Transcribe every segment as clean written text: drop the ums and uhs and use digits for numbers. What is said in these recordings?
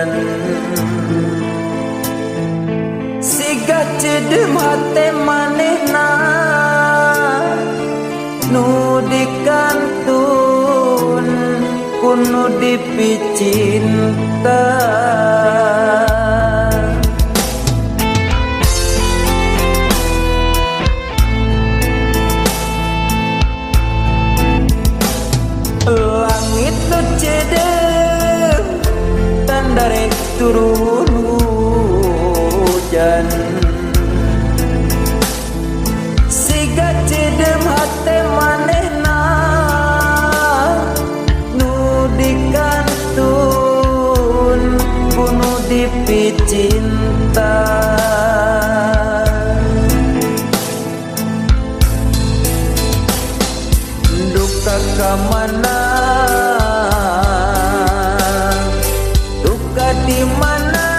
hujan. Siga cedem hate manehna nu dikantun kuno dipicinta. Langit nu cedem tanda rek turun hujan. Siga cedem hate manehna nu dikantun kuno dipicinta. Duka kamana, duka di mana,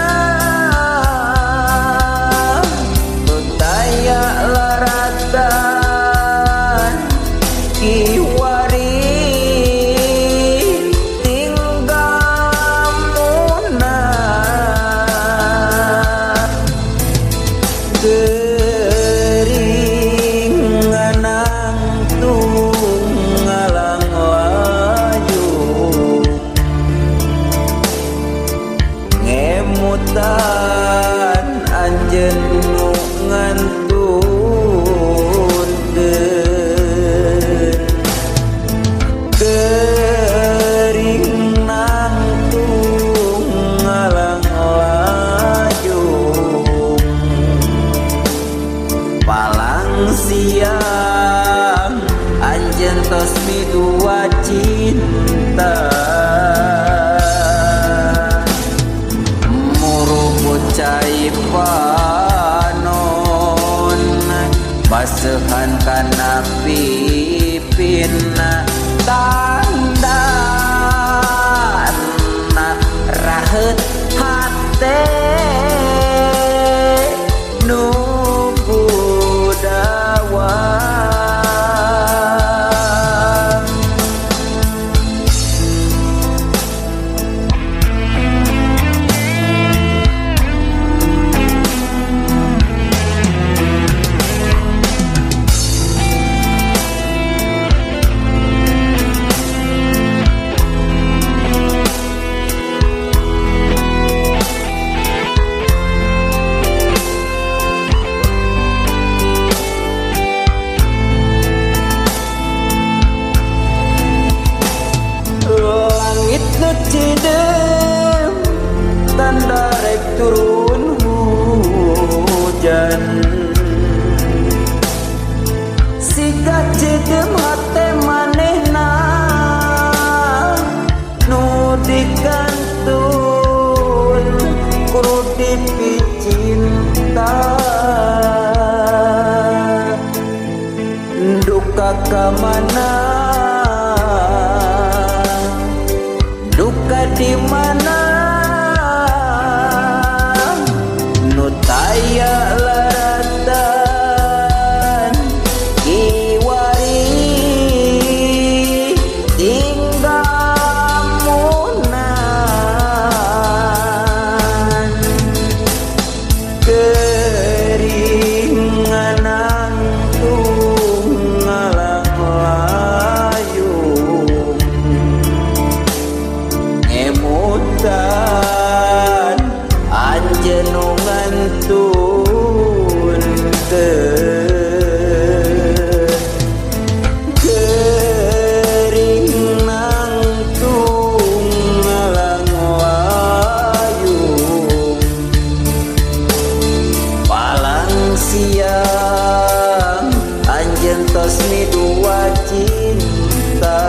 tutaya laratan kiwari tinggal muna. Mutan anjeun nu ngantunkeun gering nangtung ngalang layung. Palang siang anjeun tos midua cinta. Cai panon basehan kana pipinna tandana raheut hate nu budawang. Langit nu cidem tanda rek turun hujan. Siga cidem hate manehna nu dikantun kudu dipicinta. Duka kamana, duka di mana, nu taya laratan kiwari tinggal munan keringan nangtung ngalang layung. Emutan anjeun nu ngantunkeun gering nangtung ngalang layung. Palang siang anjeun tos midua cinta.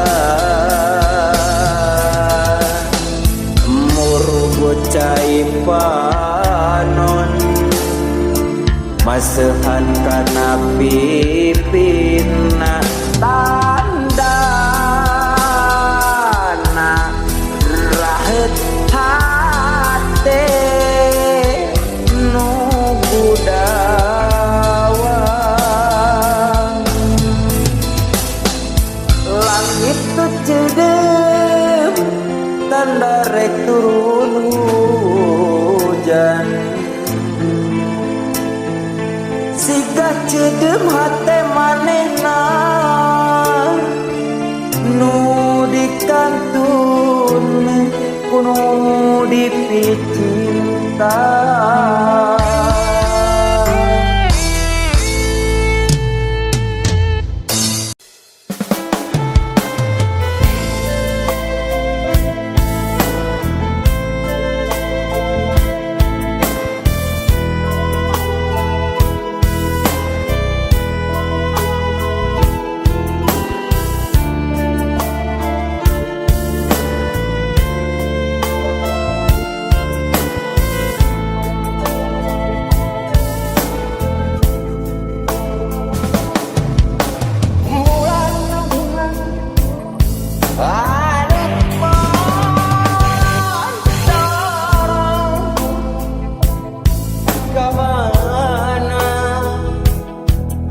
Cai panon masehan kana pipinna tandana raheut hate nu budawang. Langit tu cedem tanda rek turun nu dipicinta.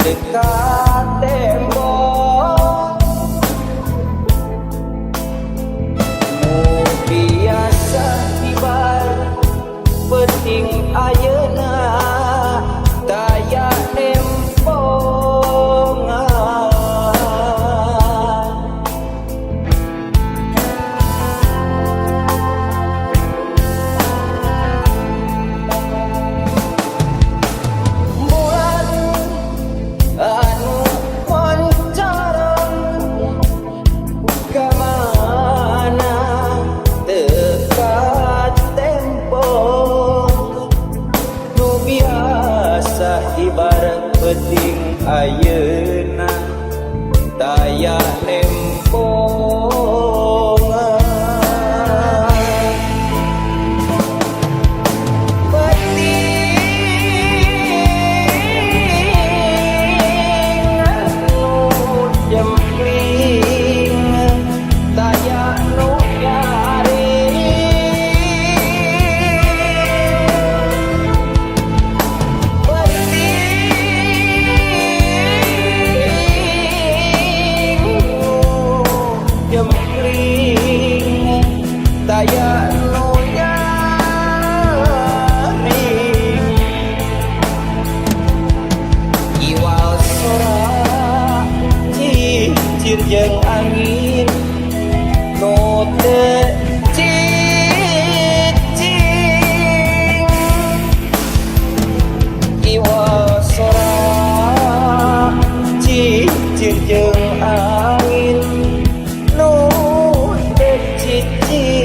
Dekat tembok mu biasa tibar penting ayeuna daya nempongan bulan anu moncorong kemana dekat tembok nu biasa ibarat penting ayeuna daya nempongan daya nu nyaring iwal sora cicir jeung angin nu teu cicing iwal sora cicir jeung angin nu teu cicing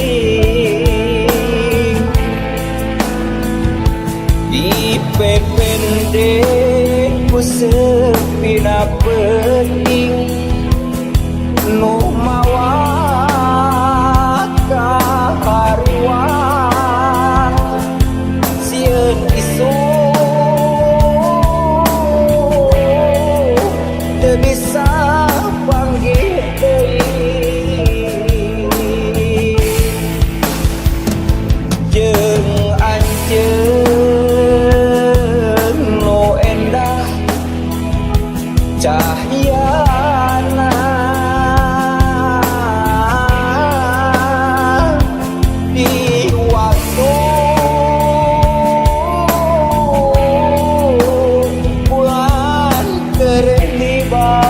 dipepende ku sepina penting nu mawa kaharuan sieun isu teu bisa panggih deui jeung anjeun nu endah cahyana di waktu bulan kereniban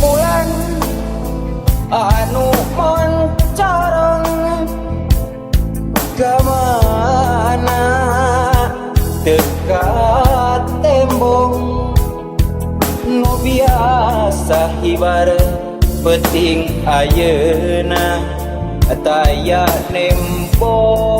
bulan anu moncorong kemana dekat tembok nu biasa ibarat penting ayeuna daya nempongan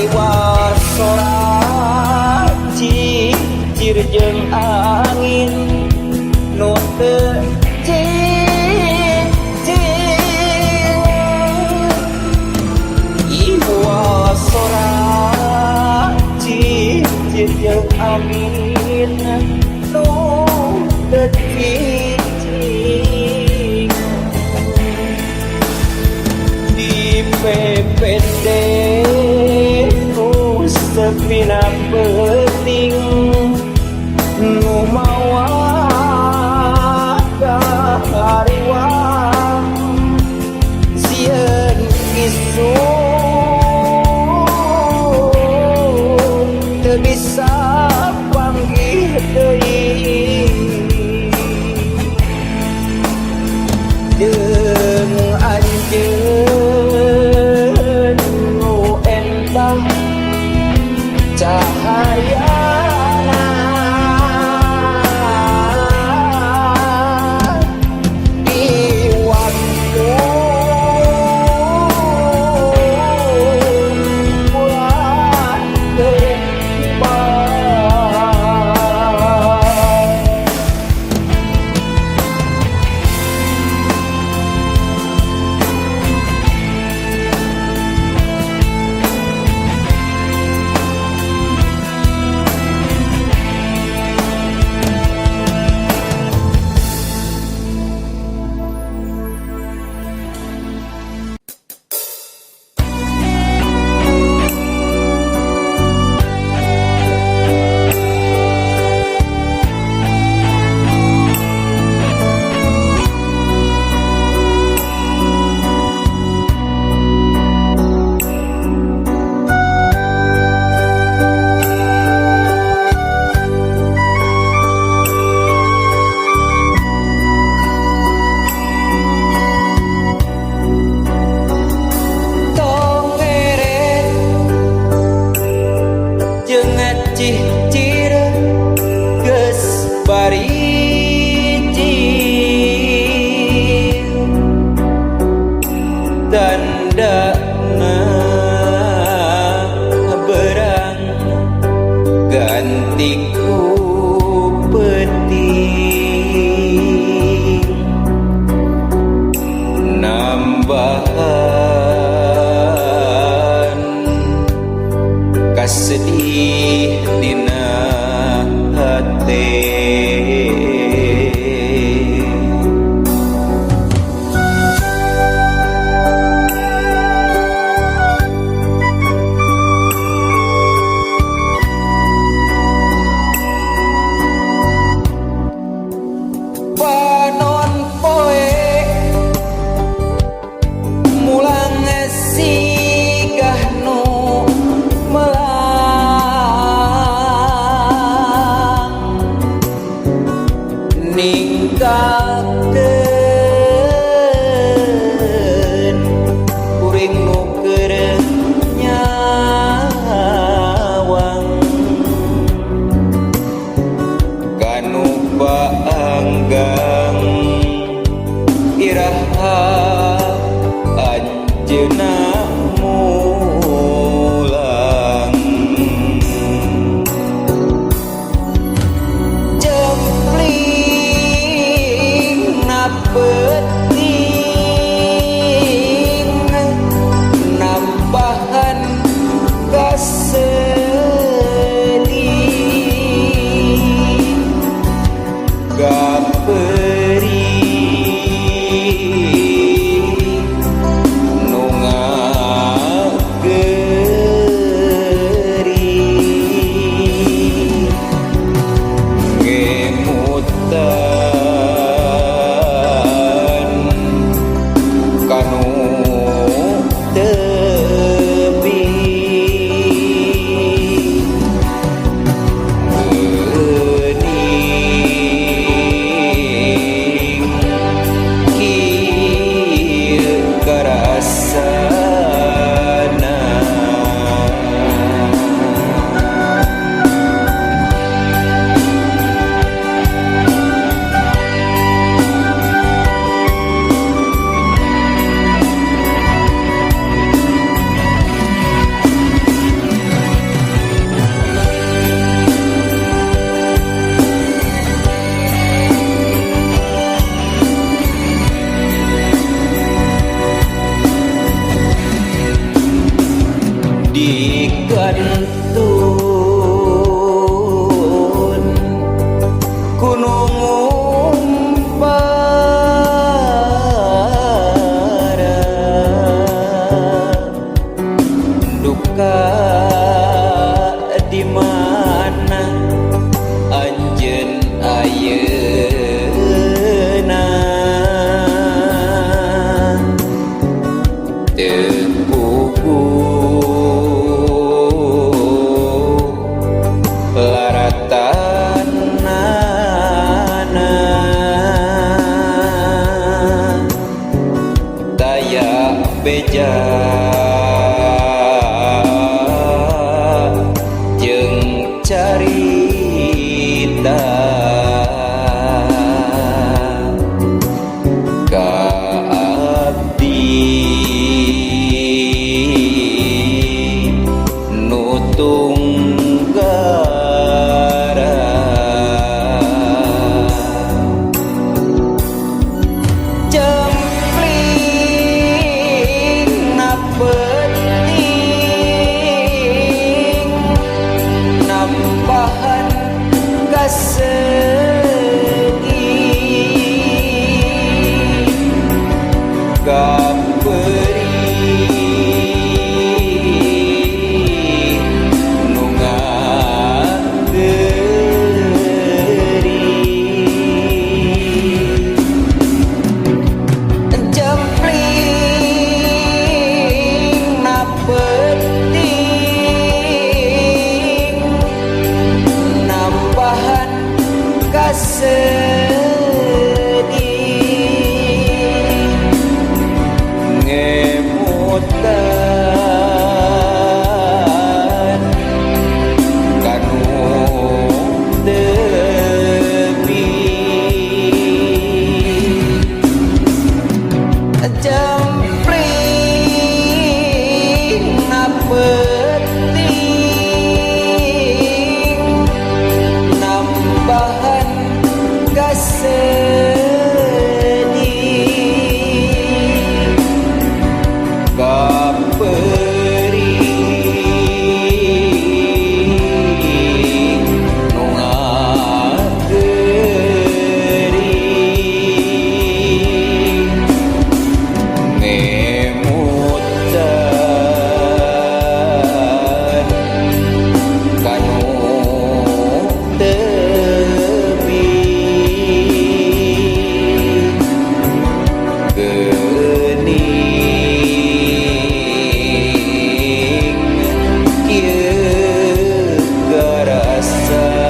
sora cicir jeung angin nu teu iwa sora cicir jeung angin nu teu di PPD sepina penting nu mawa kahariwang sieun isu teu bisa panggih deui jeung anjeun nu entah cahayana di waktu bulan depan. Cicir geus bari tandana berang ganti ku penting nambahan kasedih dina hate. Panon poe mulang sigah nu ninggalkeun kuring nu keur nyawang kanu baanggang iraha anjeunna mulang jempling digantun gunung umpara duka di mana anjeun ayeuna teu puguh laratanana daya beja jeung carita ka abdi nu tunggara jempling na penting nambahan kasedih kaperi nu ngageuri jempling na penting nambahan kasedih ngemutan kanu demi jempling na penting nambahan kasedih kaperi nu ngageuri ngemutan kanu temi geuning kieu garasana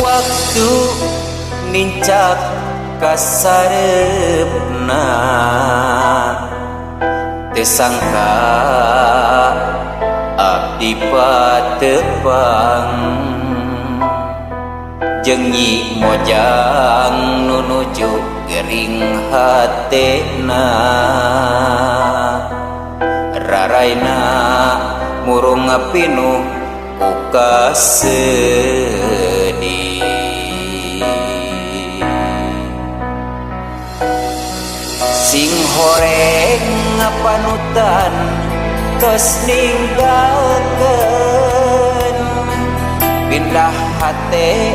waktu nincak kasareupna teu sangka abdi patepang jeung Nyi Mojang nu nuju gering hatena raraina murung pinuh ku kasedih sing horeng panutan tos ninggalkeun pindah hate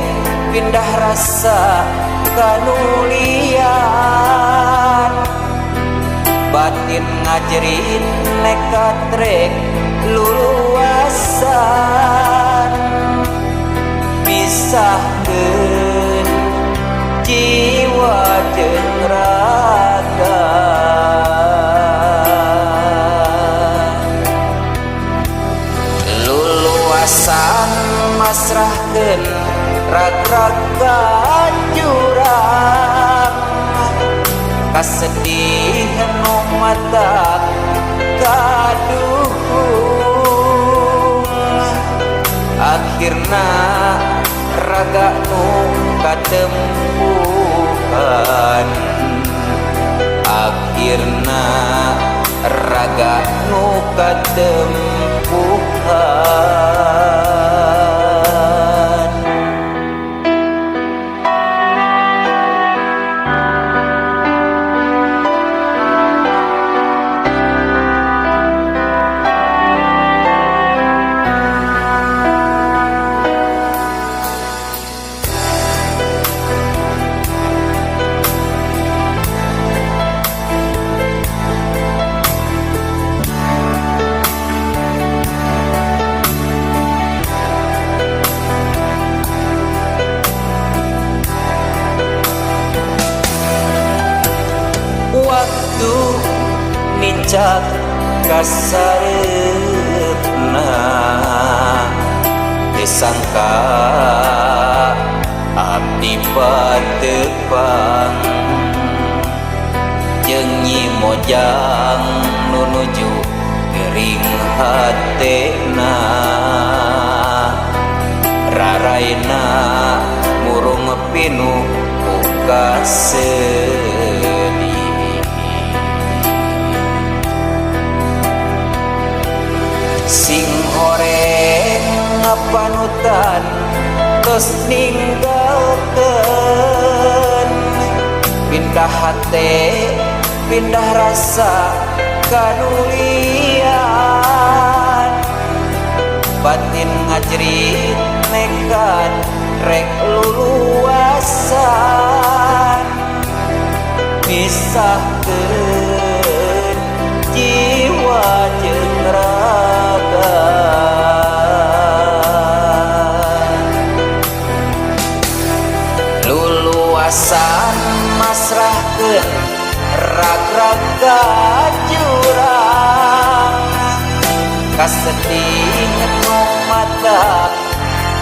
pindah rasa kanulian batin ngajerit nekat rek luluasan pisahkeun jiwa jeung raga misahkeun raga jurang kasedihan nu matak kaduhung akhirna raga nu katempuhan akhirna raga nu katempuhan waktu nincak kasareupna disangka abdi patepang jeung Nyi Mojang nu nuju gering hatena raraina murung pinuh buka sedih sing horeng panutan tos ninggalkeun pindah hate pindah rasa kanulian batin ngajrit nekat rek luluasan misahkeun jiwa jeung raga luluasan masrahkeun raga jurang kasedih nu matak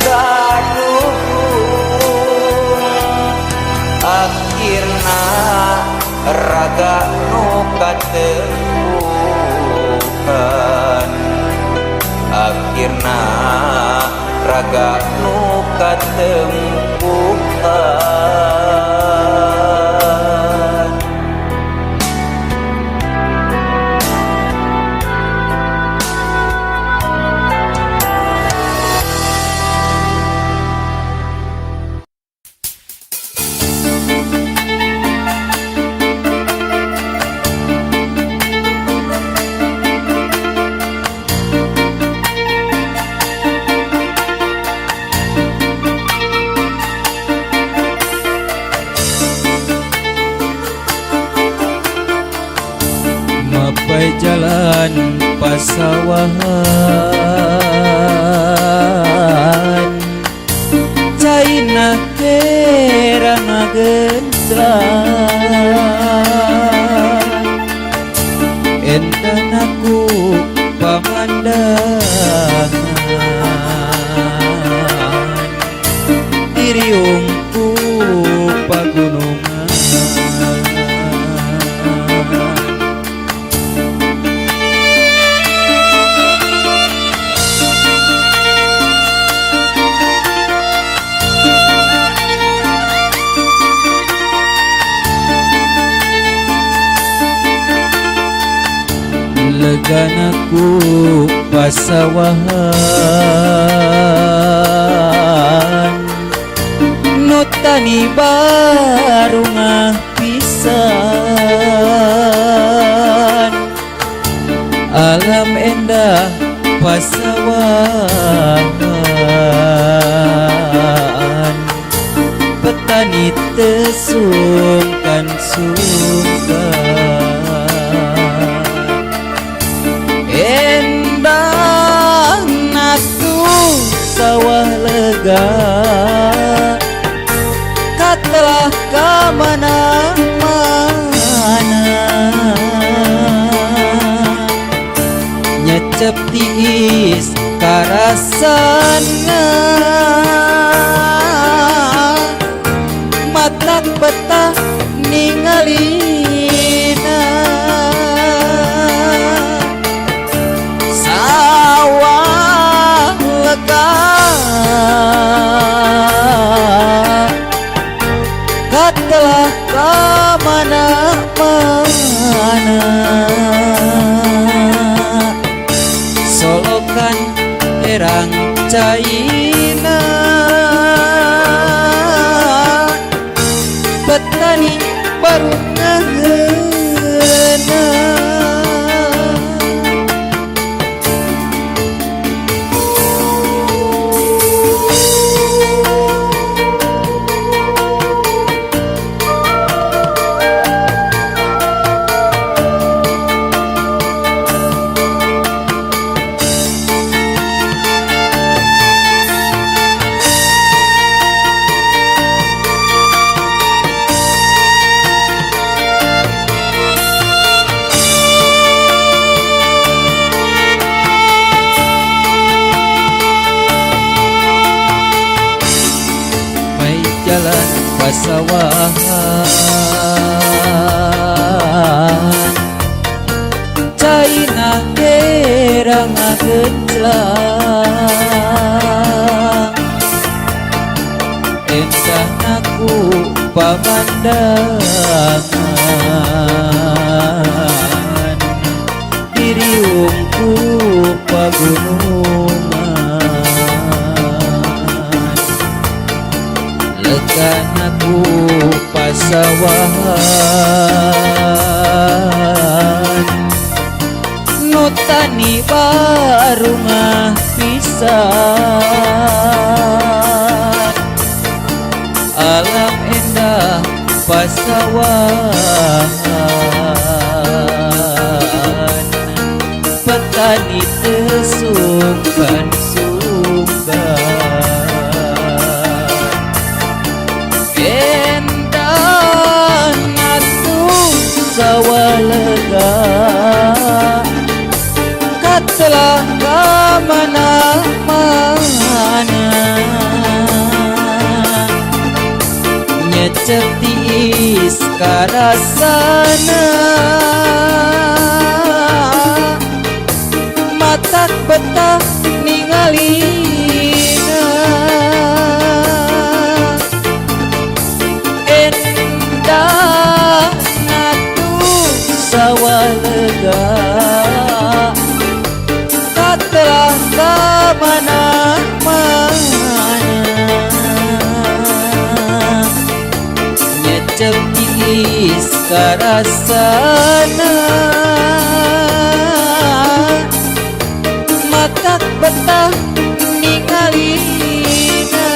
kaduhung akhirna raga nu katempuhan akhirna raga nu katempuhan mapai jalan pasawahan caina herang ngagentlang enten aku pamandangan diriungku pagunungan leganaku pasawahan nutani baru ngapisan alam endah pasawahan petani tesungkan endah natu sawah lega katelah kamana-mana nyecep tiis karasana ningalina sawah lega katelah kamana-mana solokan erang caina petani baru ngaheuna jalan pasawahan caina gerang genclang endah naku pamandangan diriungku pagunungan legan aku pasawahan nutani baru mah pisan alam endah pasawahan petani tesungkan-sungkan sawah lega katelah kamana-mana nyecep tiis karasana matak betah ningalina endah sawah lega katelah kamana-mana nyecep tiis karasana matak betah ningalina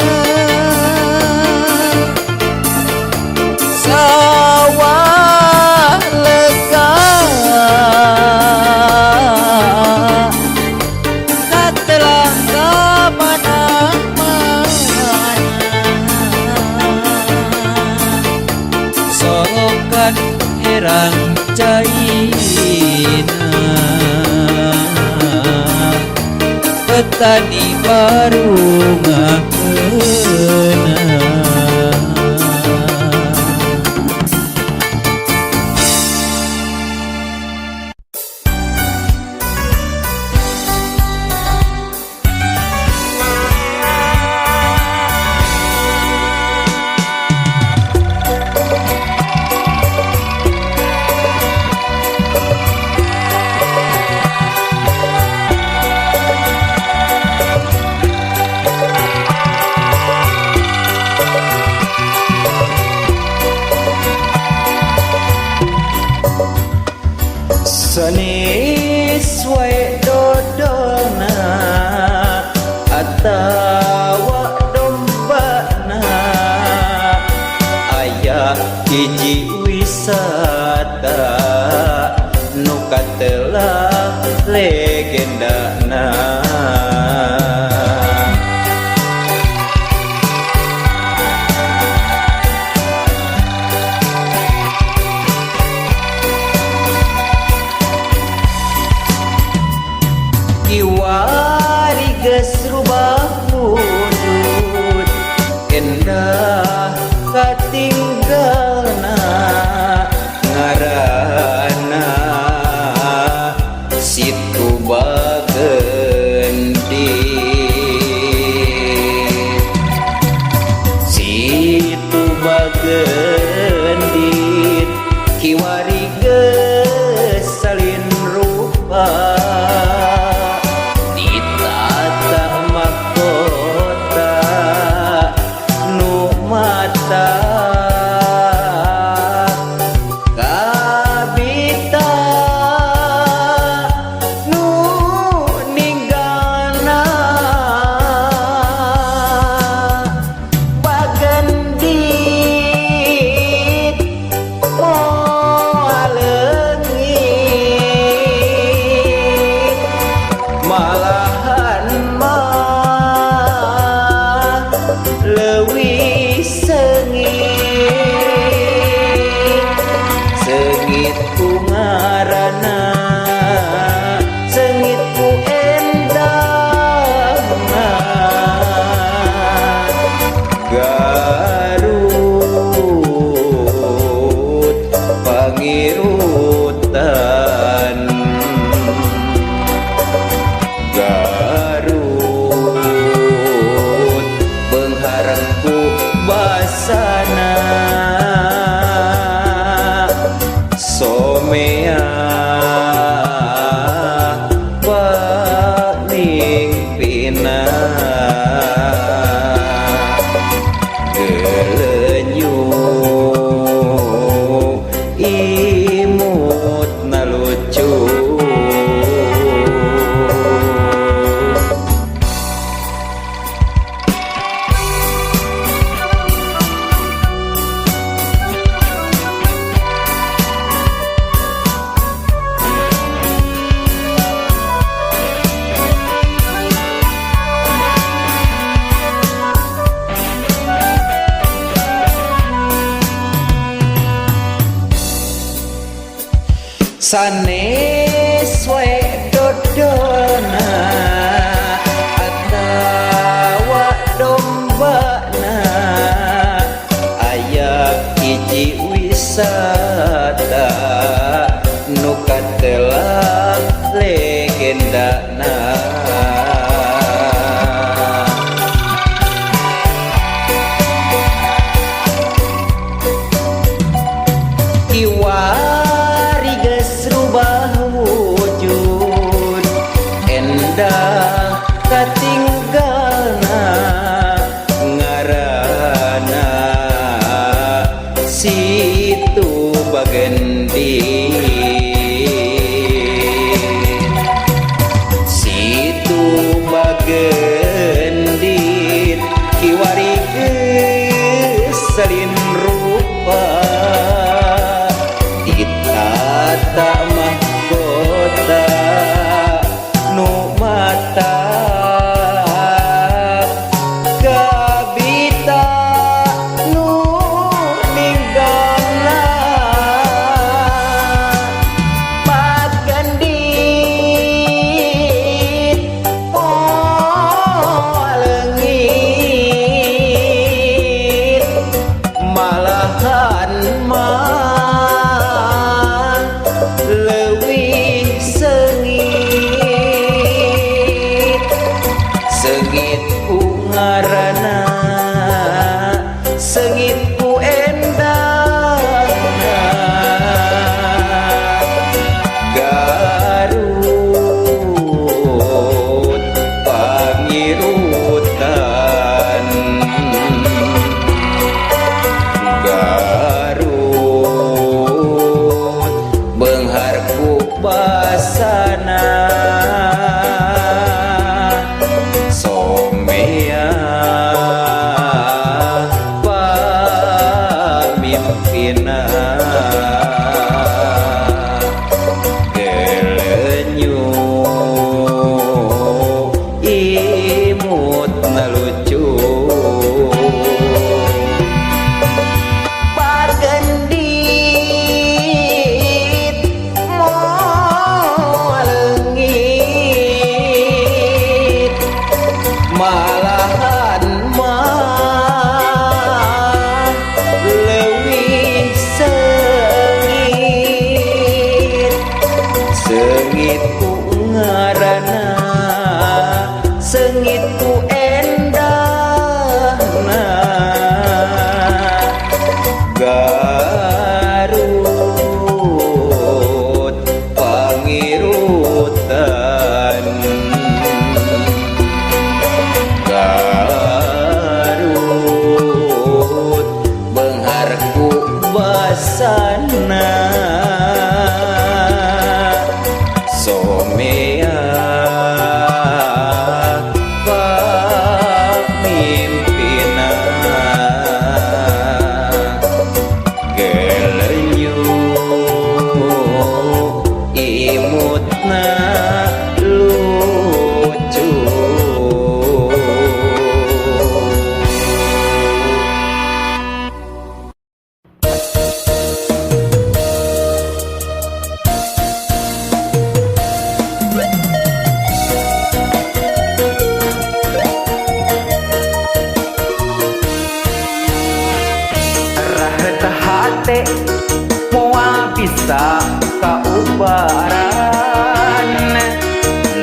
sawah lega katelah kamana-mana solokan erang caina petani baru ngaheuna sanis wae dodona atawa dombana aya hiji wisata nu katelah legendana kiwari geus rubah wujud endah katinggalna rupa ditata mahkota nu mata kabita nu ninggana bagendit moal leungit malahan mah leuwih seungit ku ngaranna seungit ku endahna Garut pangirutan Garut beungharku basana somea pamimpina gelenyu imut nalucu sanes wae dodona atawa dombana aya hiji wisata nu katelah legendana kiwari geus rubah wujud endah katinggalna ngaranna Situ Bagendit Situ Bagendit kiwari geus salin rupa ditata mahkota nu mata kabita nu ninggana bagendit moal leungit malahan mah leuwih seungit ku ngaranna seungit ku endahna Garut pangirutan Garut beungharku basana somea pamimpina gelenyu imut nalucu bagendit moal leungit malahan mah leuwih seungit ku ngaranna seungit ku endahna Garut pangirutan imutna lucu. Rahet hate moal bisa kaubaran,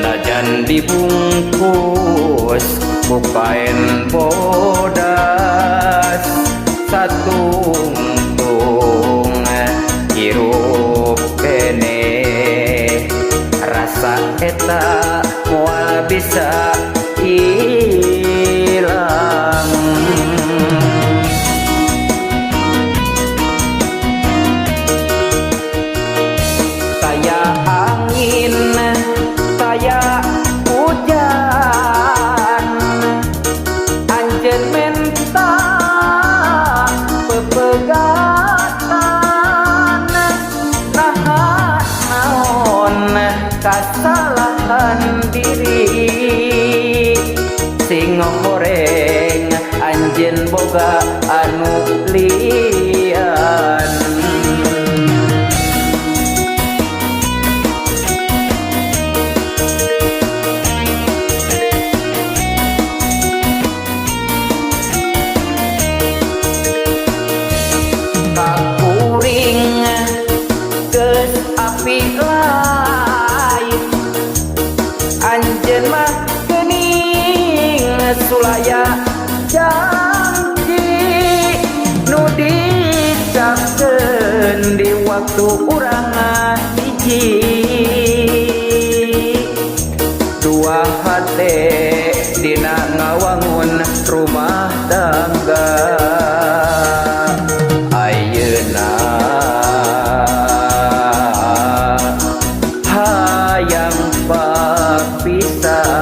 najan dibungkus ku kain bodas, satungtung hirup kene rasa eta moal bisa ilang. Kayak angin, kayak hujan, anjeun menta pepegatan, naha naon kasalahan diri, sing ngoreng anjeun boga anu lian. Kakuring geus api lain, anjeun mah geuning sulaya janji nu dicapkeun di waktu urang hiji. Dua hate dina ngawangun rumah tangga, ayeuna hayang papisah.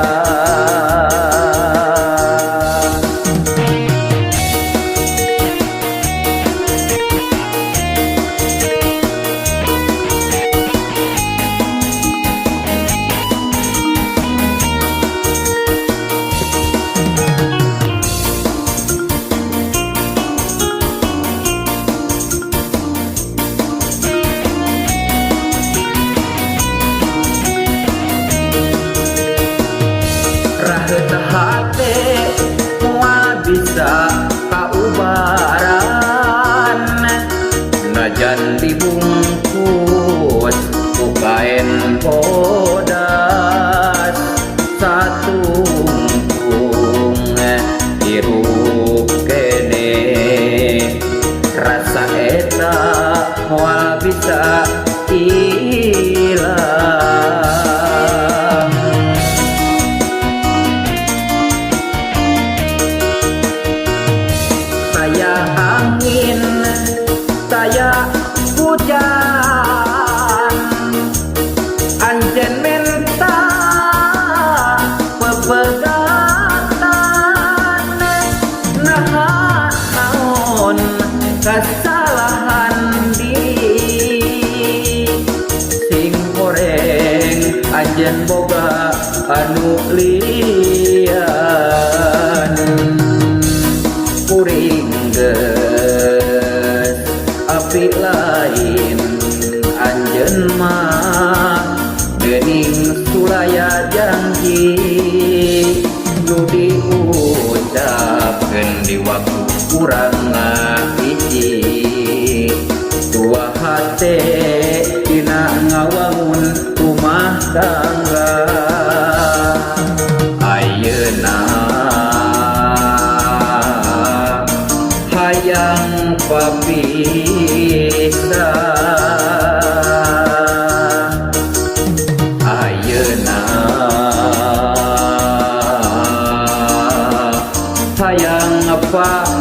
Rahet hate moal bisa kaubaran, najan dibungkus ku kain bodas, satungtung hirup kene rasa eta moal bisa ilang. Kayak angin, kayak hujan, anjeun menta pepegatan, naha naon kasalahan diri, sing goreng anjeun boga anu lian. Kuring geus api lain, anjeun mah geuning sulaya janji nu diucapkeun di waktu urang hiji. Dua hate dina ngawangun rumah tangga, ayeuna hayang papisah. Ayeuna hayang papisah.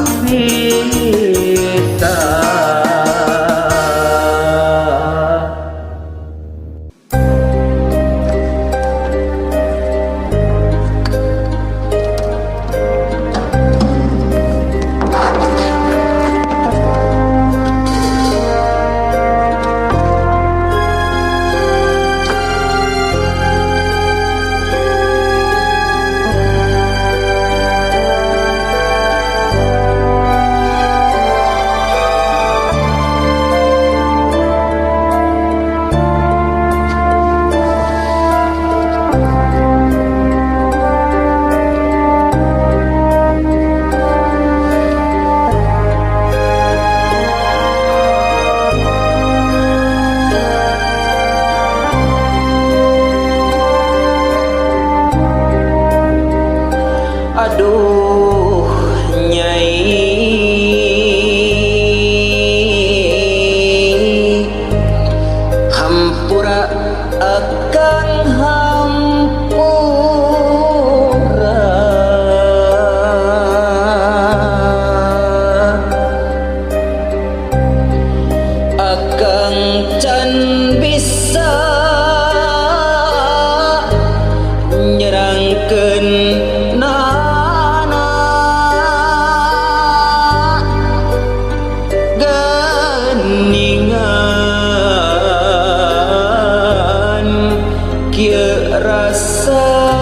kieu rasana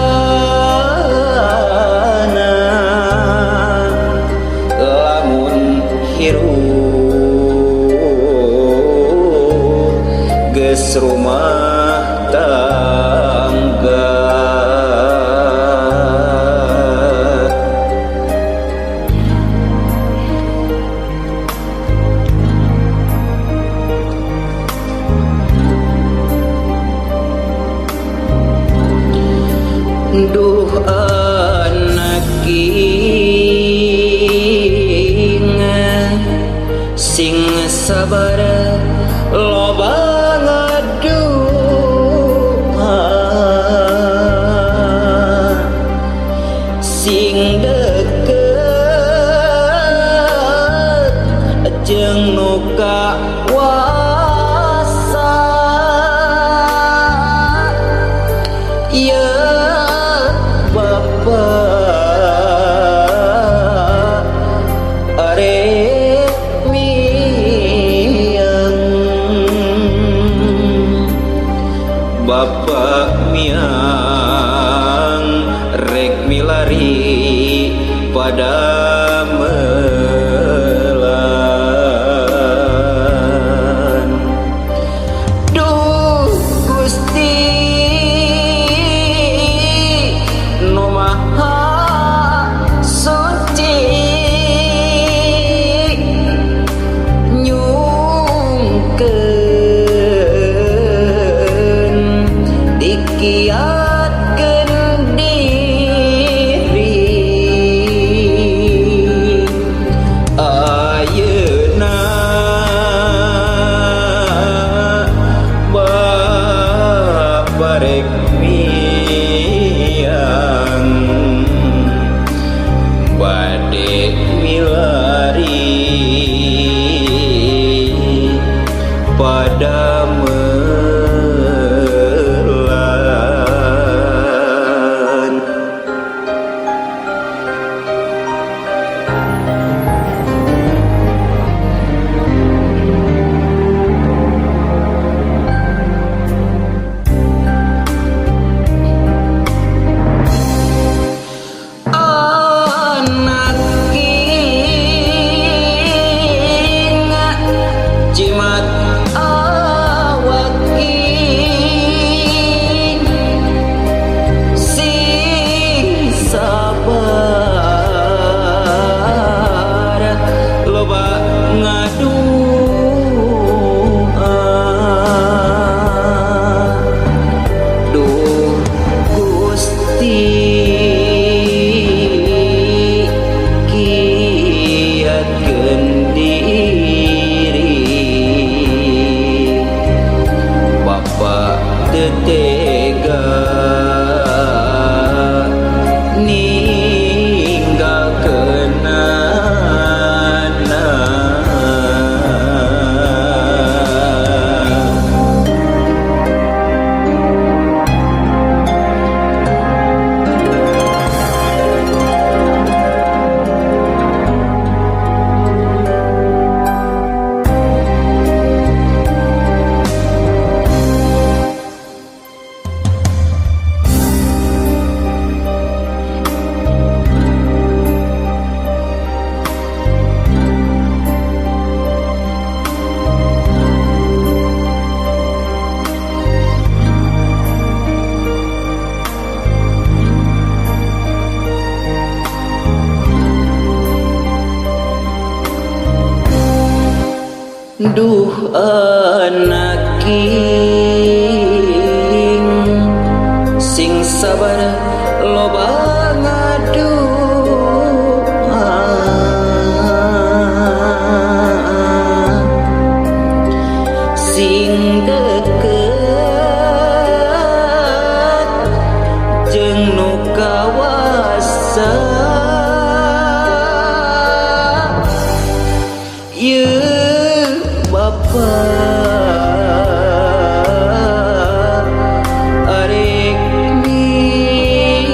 lamun hirup geus rumah tangga. Duh anak ingat sing sabar loba ngaduha sing deket jeung nu kawasa ye Bapak arek miang Bapak miang rek milari pada melan. Duh Gusti nu maha suci nyungkeun dikiatkeun diri ayeuna Bapa rek miang bade milari pada melan. Anak ingat jimat awakin sing sabar loba ngaduha. Duh Gusti kiatkeun diri Bapak teu tega ninggalkeunana. Duh anak king sing sabar loba ngaduha sing deket jeung nu kawasa ye Bapak arek miang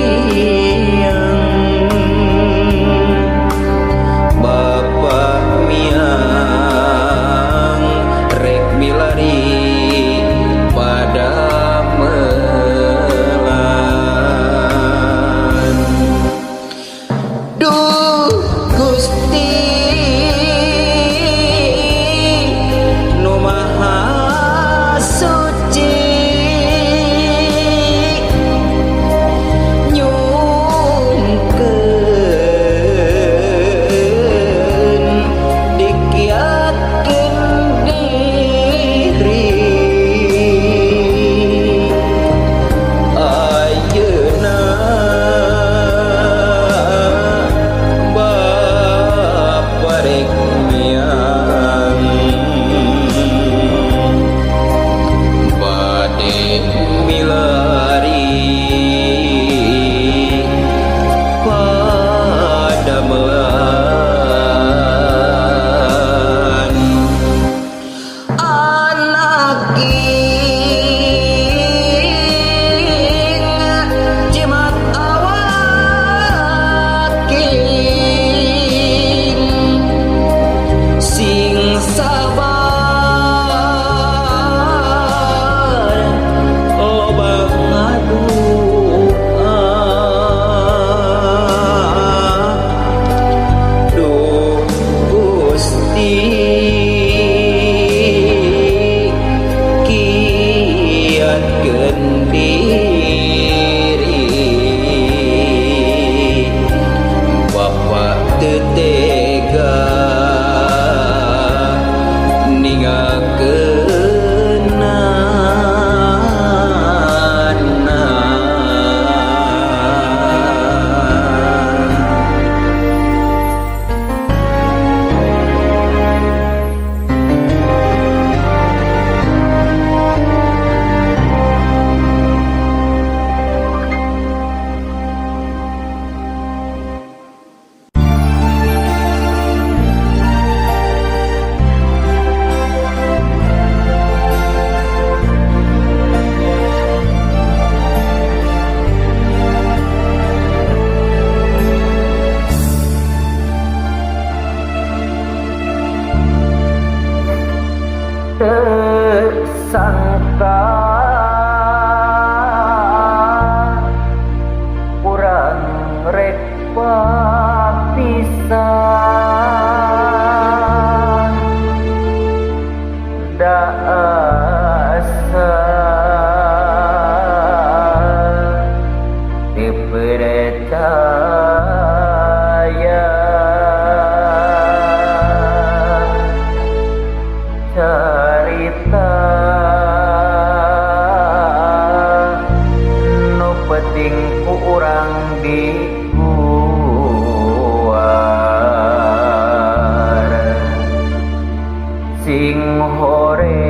posting ku urang di luar sing horeng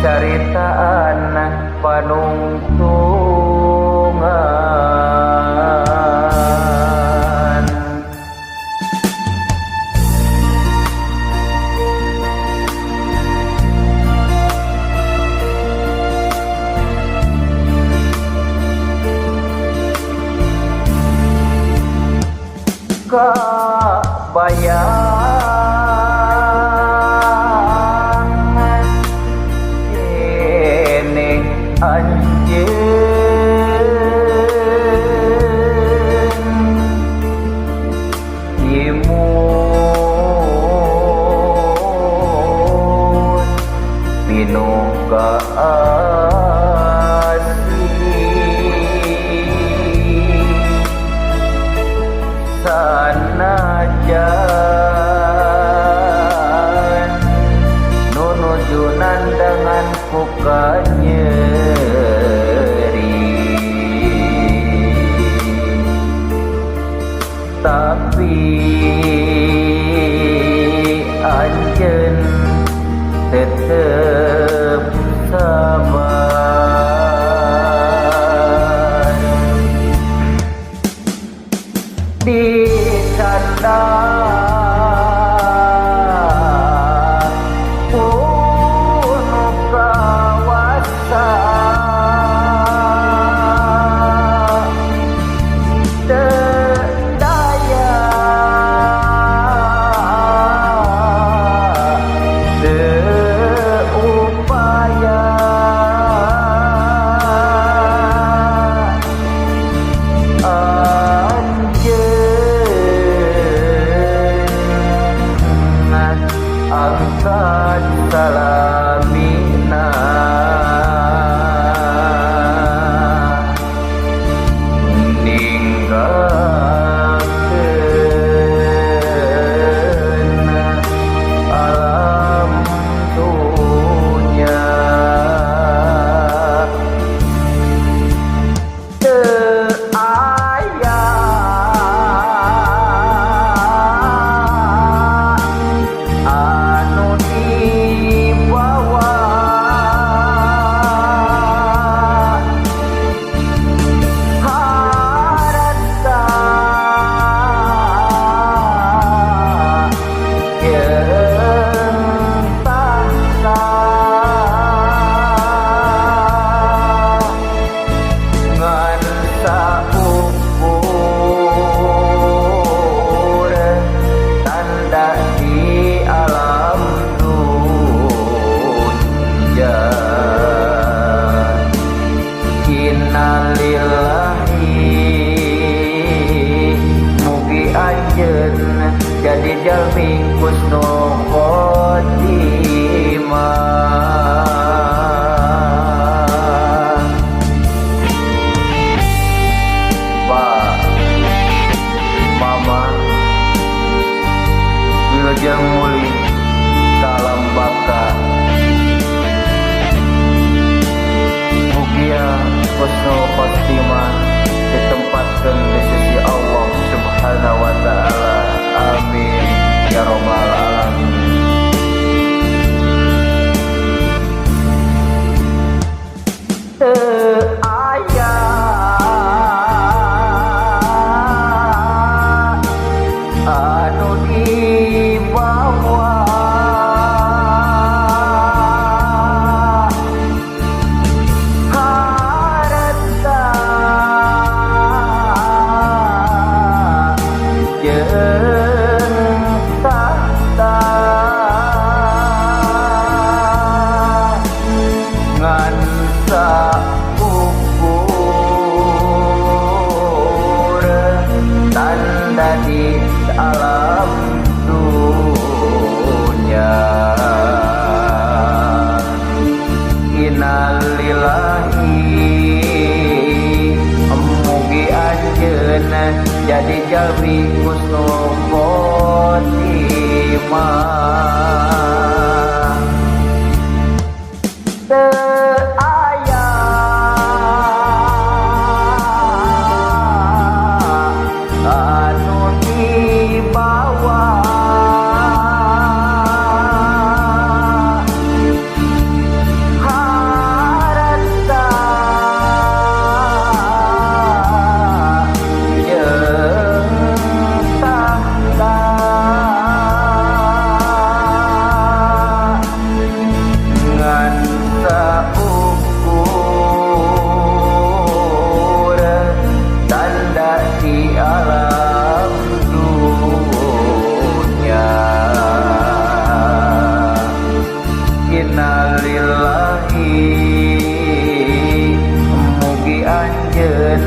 caritaan panungtungan kabayang kene anjeun imut pinoga sanajan nunujunan dengan nyeri tapi anjeun tetep sabar di kandang unu kawasan daya upaya angkat salamina ninggalkeun alam dunya teu aya anu dibawa harta jeung tahta ngan saukur tanda di alam dunya innalillahi mugi anjeun jadi jalmi husnul khotimah Pak Mama Wilujeng Muli dalam baka mugia husnul khotimah ditempatkan di sisi Allah Subhanahu wa ta'ala. Amin ya rabbal alamin. Teu aya anu dibawa harta jeung tahta ngan saukur tanda di alam dunya innalillahi mugi anjeun jadi jalmi husnul khotimah teu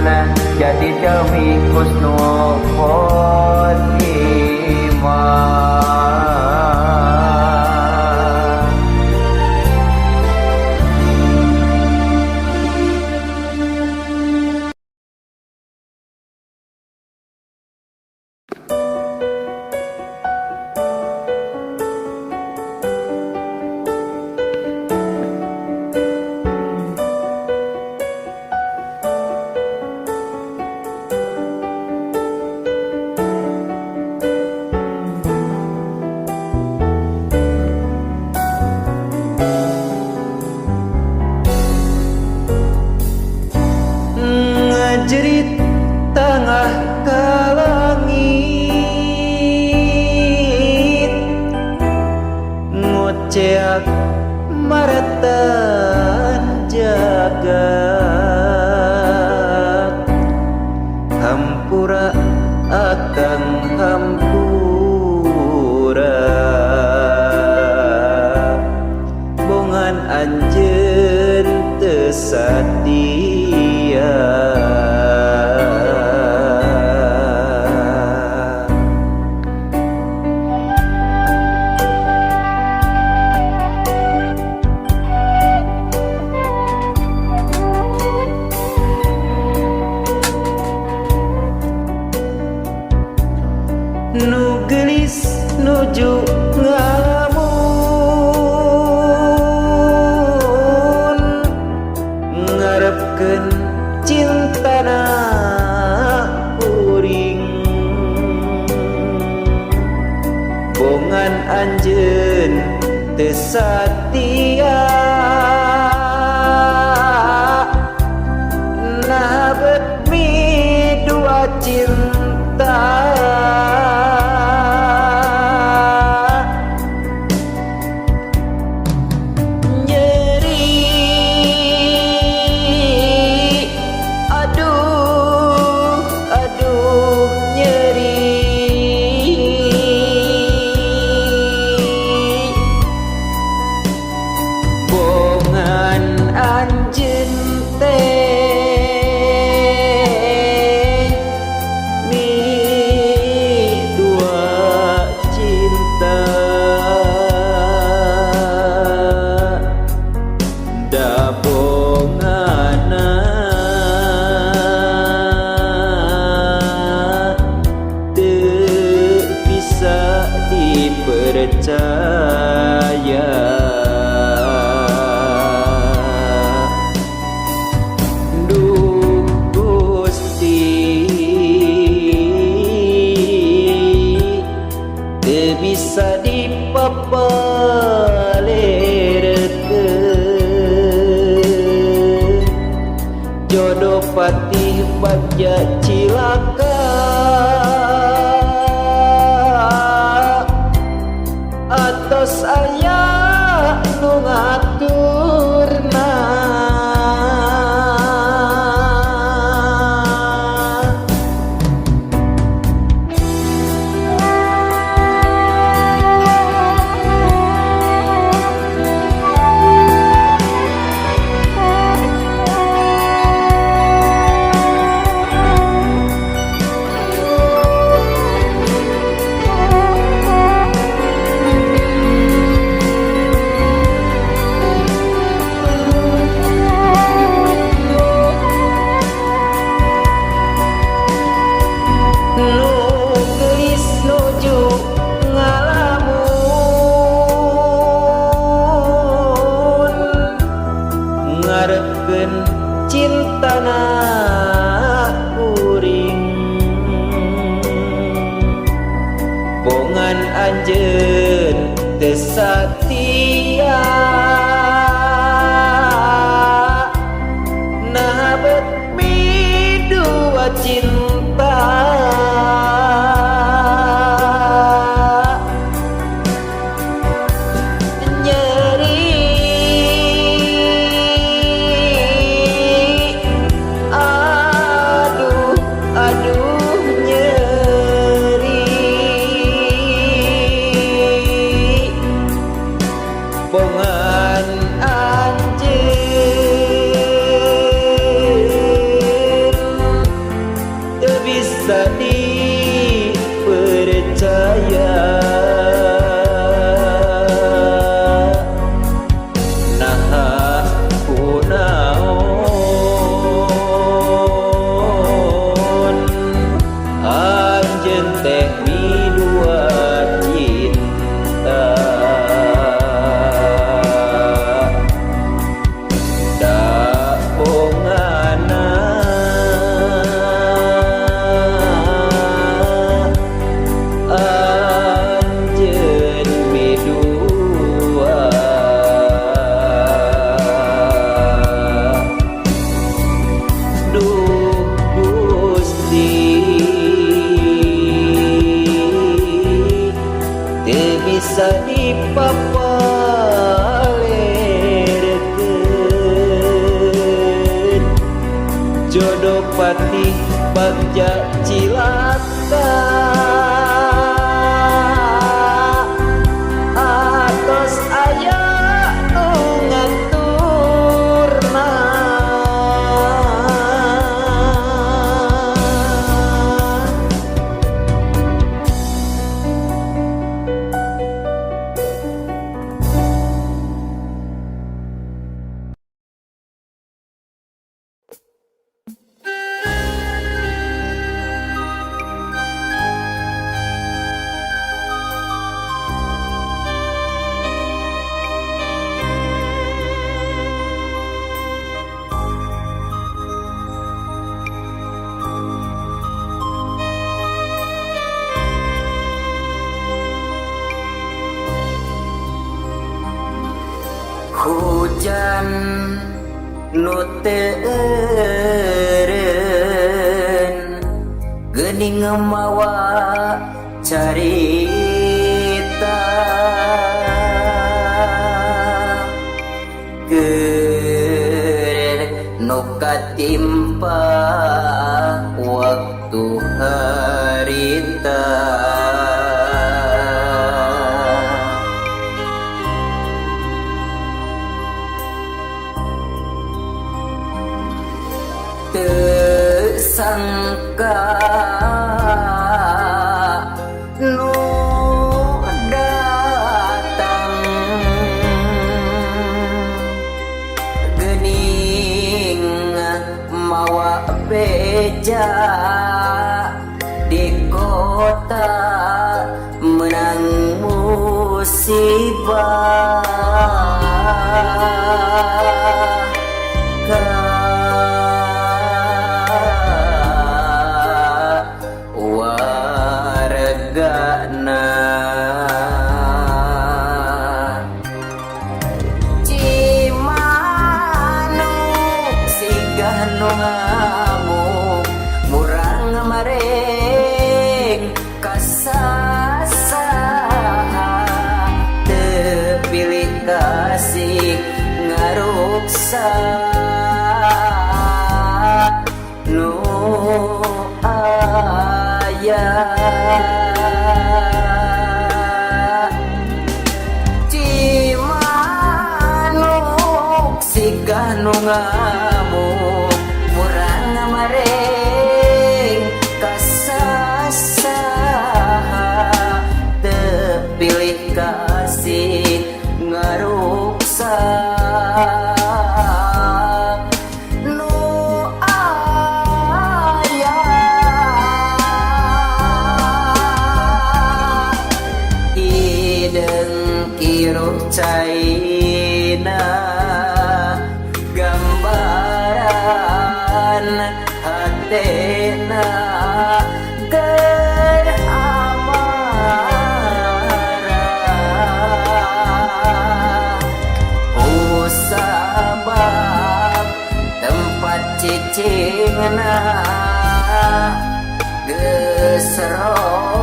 sunnah jadi demi husnul khotimah. Ngejerit tengah kalangit, ngoceak maratan jagat, hampura akan hampura, bongan anjeun teu satia. Nu gelis nuju ngalamun, ngarepkeun cintana kuring, bongan anjeun teu satia, nah bet mi dua cinta. Anjeun teh mi dua cinta, da bongana teu bisa dipercaya. Bisa dipapalerekeun, jodoh patih bagja cilaka, atos aya nu ngaturna. Ngarepkeun cintana kuring, bongan anjeun teu satia, nah bet mi dua cinta. Bongan Patih Bagja Cilaka atos aya nu ngaturna hujan nu teu eureun geuning mawa carita keur nu katimpa waktu harita sangka nu datang geuning mawa beja di kota menang musibah ngaruksa nu aya cimanuk sigah nu ngamuk murang ngamareng kasasaha teu pilih kasih ngaruksa China gambaran hatena keur amarah usabab tempat cicingna geus robah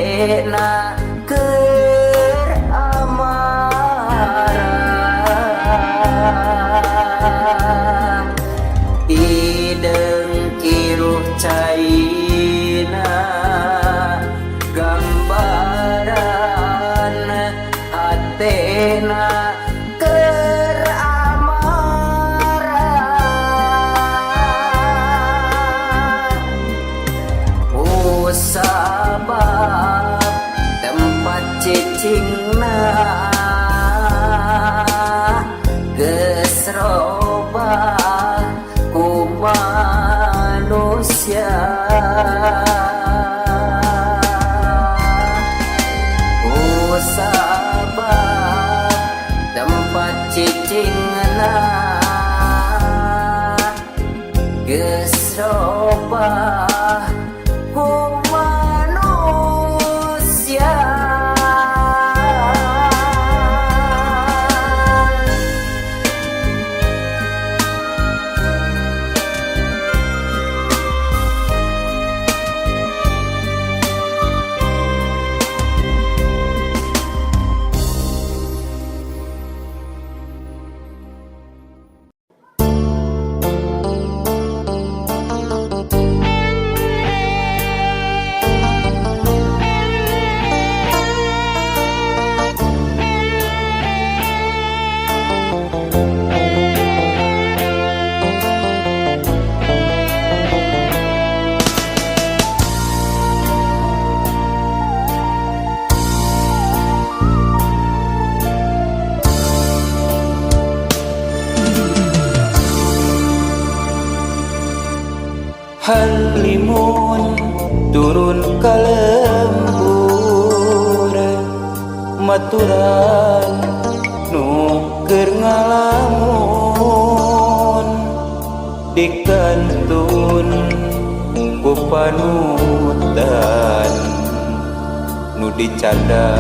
hatena keur amarah ideung kiruh caina gambaran hatena keur amarah sabab tempat cicingna geus robah ku manusia sabab tempat cicingna geus robah ku manusia. Halimun turun ka lembur maturan nu keur ngalamun dikantun ku panutan nu dicanda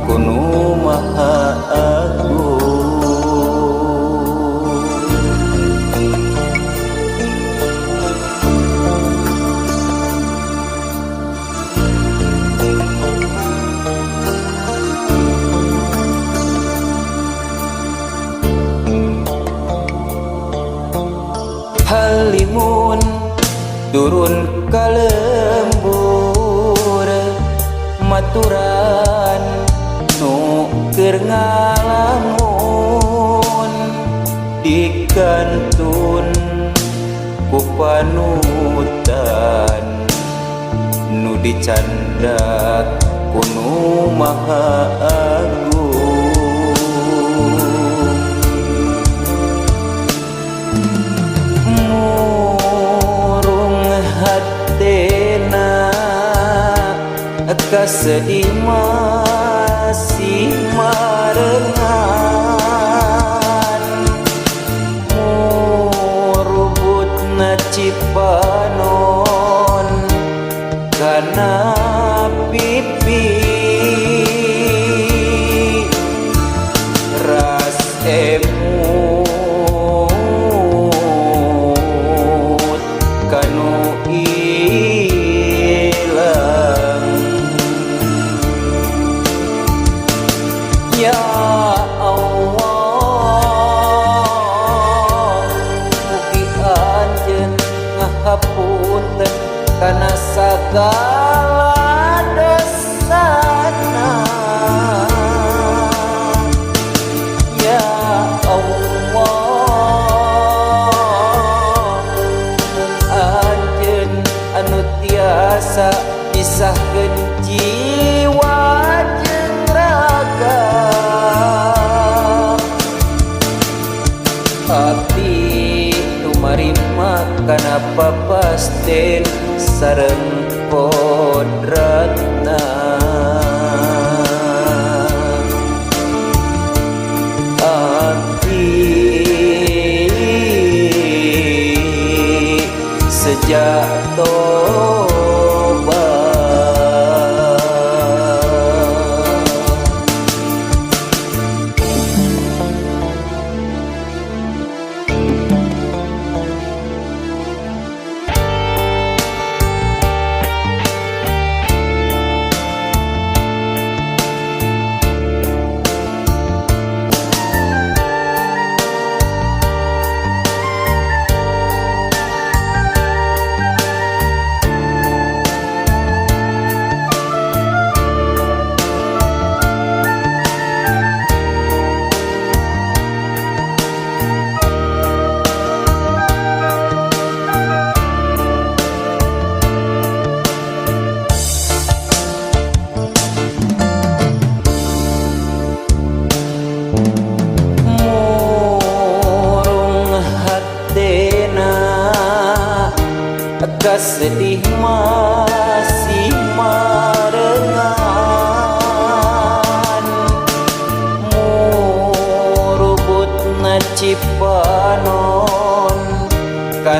ku nu maha agung. Halimun turun ka lembur maturan nu keur ngalamun dikantun ku panutan nu dicandak ku nu maha agung. Kasedih masih marengan murubut na cipanon kana pipi ras emut kanu ya Allah mugi anjeun ngahapunten kana sagala dosa.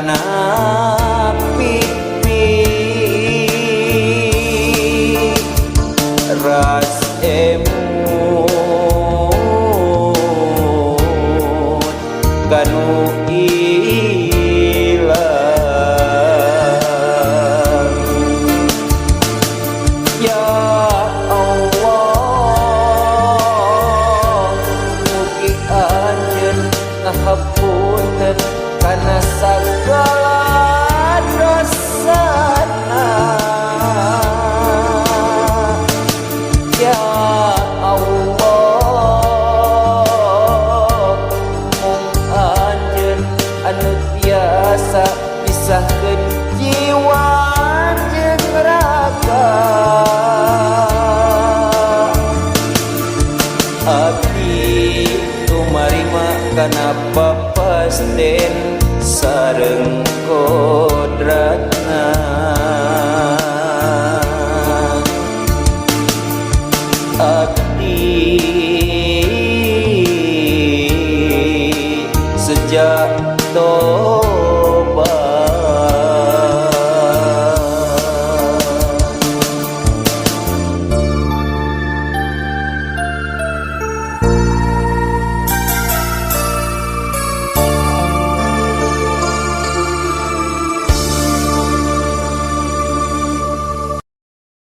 kana pipi ras emut kanu ilang ya Allah mugi anjeun ngahapunten kana sagala dosana ya Allah mung anjeun anu biasa pisahkeun jiwa jeung raga abdi tumarima kana papasten sareng kodratna abdi